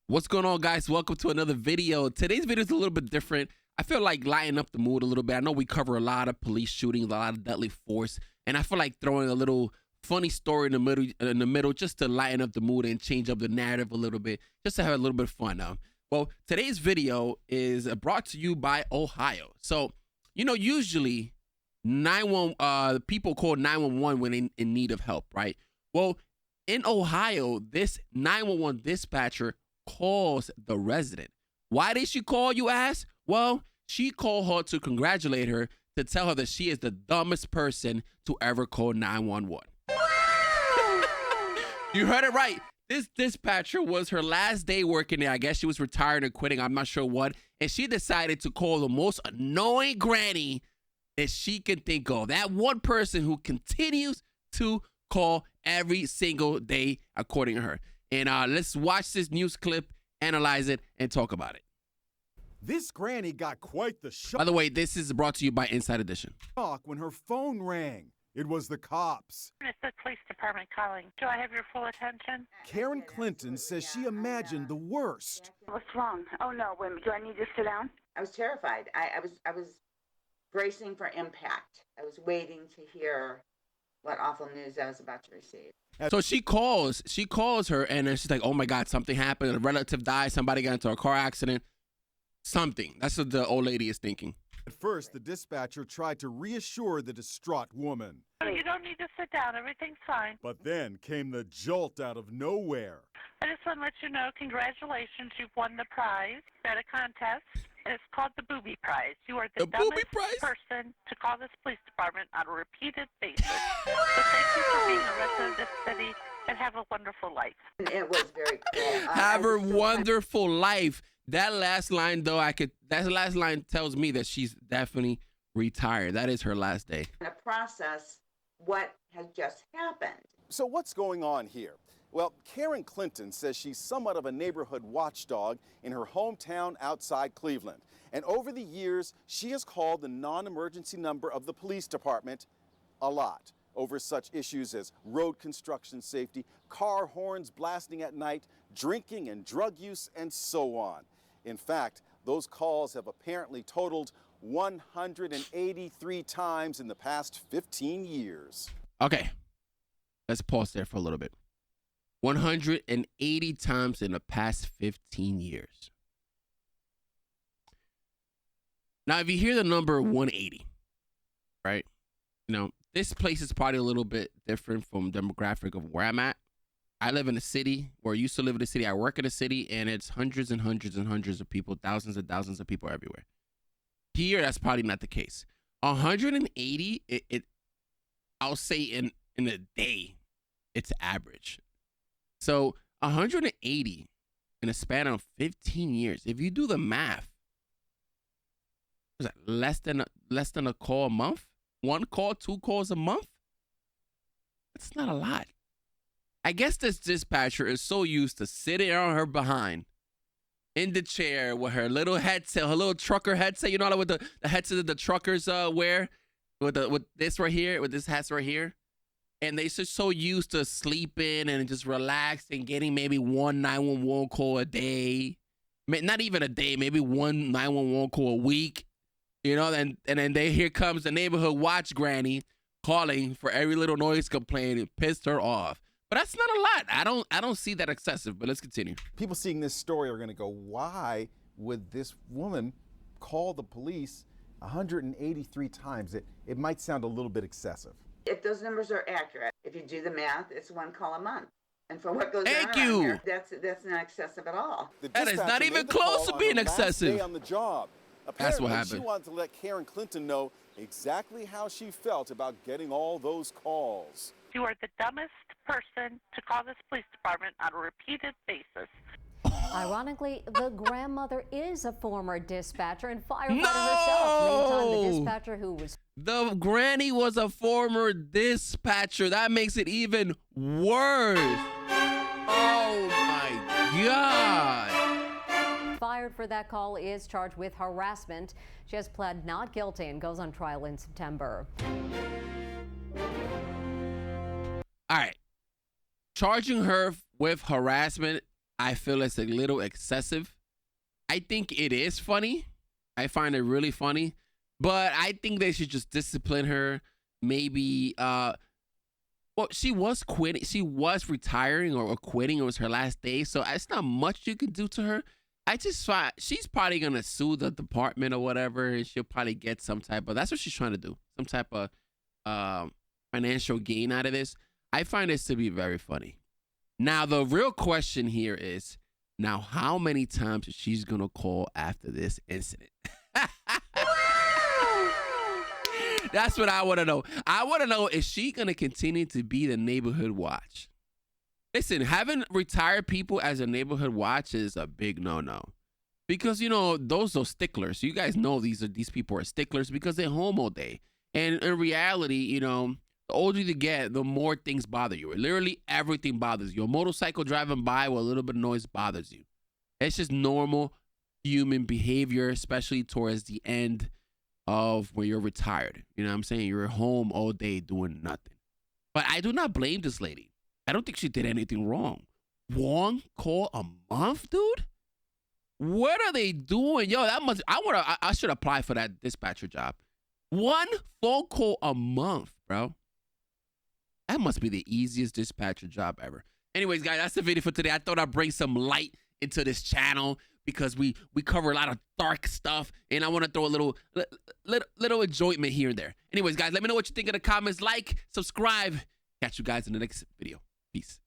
What's going on, guys? Welcome to another video. Today's video is a little bit different. I feel like lighten up the mood a little bit. I know we cover a lot of police shootings, a lot of deadly force, and I feel like throwing a little funny story in the middle just to lighten up the mood and change up the narrative a little bit, just to have a little bit of fun. Well, today's video is brought to you by Ohio. So, usually people call 911 when in need of help, right? Well, in Ohio, this 911 dispatcher calls the resident. Why did she call, you ask? Well, she called her to congratulate her, to tell her that she is the dumbest person to ever call 911. You heard it right. This dispatcher was her last day working there. I guess she was retiring or quitting. I'm not sure what. And she decided to call the most annoying granny that she can think of. That one person who continues to call every single day, according to her. And let's watch this news clip, analyze it, and talk about it. This granny got quite the shock. By the way, this is brought to you by Inside Edition. When her phone rang. It was the cops. It's the police department calling. Do I have your full attention? Karen Clinton says she imagined the worst. What's wrong? Oh, no. Wait, do I need to sit down? I was terrified. I was bracing for impact. I was waiting to hear what awful news I was about to receive. So she calls her, and then she's like, oh my God, something happened. A relative died. Somebody got into a car accident. Something. That's what the old lady is thinking. At first, the dispatcher tried to reassure the distraught woman. You don't need to sit down. Everything's fine. But then came the jolt out of nowhere. I just want to let you know, congratulations, you've won the prize at a contest. It's called the Booby Prize. You are the dumbest person to call this police department on a repeated basis. So thank you for being a resident of this city, and have a wonderful life. It was very cool. Have a wonderful life. That last line, though, that last line tells me that she's definitely retired. That is her last day. To process what has just happened. So what's going on here? Well, Karen Clinton says she's somewhat of a neighborhood watchdog in her hometown outside Cleveland. And over the years, she has called the non-emergency number of the police department a lot over such issues as road construction safety, car horns blasting at night, drinking and drug use, and so on. In fact, those calls have apparently totaled 183 times in the past 15 years. Okay, let's pause there for a little bit. 180 times in the past 15 years. Now, if you hear the number 180, right? This place is probably a little bit different from the demographic of where I'm at. I live in a city, or used to live in a city. I work in a city, and it's hundreds and hundreds and hundreds of people, thousands and thousands of people everywhere. Here, that's probably not the case. 180, I'll say in a day, it's average. So 180 in a span of 15 years. If you do the math, was that less than a call a month? One call, two calls a month? That's not a lot. I guess this dispatcher is so used to sitting on her behind in the chair with her little headset, her little trucker headset. You know, like with the headset that the truckers wear, with this right here, with this hat right here. And they just so used to sleeping and just relaxing, getting maybe one 911 call a day. Not even a day, maybe one 911 call a week. And then here comes the neighborhood watch granny calling for every little noise complaint. It pissed her off. But that's not a lot. I don't see that excessive, but let's continue. People seeing this story are going to go, why would this woman call the police 183 times? It might sound a little bit excessive. If those numbers are accurate, if you do the math, it's one call a month. And for what goes Thank on you. Here, that's not excessive at all. That is not even close to being excessive. On the job. That's what Apparently, happened. She wanted to let Karen Clinton know exactly how she felt about getting all those calls. You are the dumbest person to call this police department on a repeated basis. Ironically, the grandmother is a former dispatcher and firefighter herself. Meantime, the dispatcher who was... The granny was a former dispatcher. That makes it even worse. Oh, my God. Fired for that call is charged with harassment. She has pled not guilty and goes on trial in September. All right. Charging her with harassment I feel it's a little excessive. I think it is funny. I find it really funny, but I think they should just discipline her. Maybe, well, she was quitting. She was retiring or quitting. It was her last day. So it's not much you can do to her. I just find she's probably going to sue the department or whatever. And she'll probably get some type of, that's what she's trying to do. Some type of financial gain out of this. I find this to be very funny. Now, the real question here is, now how many times is she's going to call after this incident? That's what I want to know. I want to know, is she going to continue to be the neighborhood watch? Listen, having retired people as a neighborhood watch is a big no-no. Because, you know, those are sticklers. You guys know these people are sticklers because they're home all day. And in reality, you know, the older you get, the more things bother you. Literally everything bothers you. A motorcycle driving by with a little bit of noise bothers you. It's just normal human behavior, especially towards the end of when you're retired. You know what I'm saying? You're at home all day doing nothing. But I do not blame this lady. I don't think she did anything wrong. One call a month, dude? What are they doing? Yo, I should apply for that dispatcher job. One phone call a month, bro. That must be the easiest dispatcher job ever. Anyways, guys, that's the video for today. I thought I'd bring some light into this channel because we cover a lot of dark stuff, and I want to throw a little enjoyment here and there. Anyways, guys, let me know what you think in the comments. Like, subscribe. Catch you guys in the next video. Peace.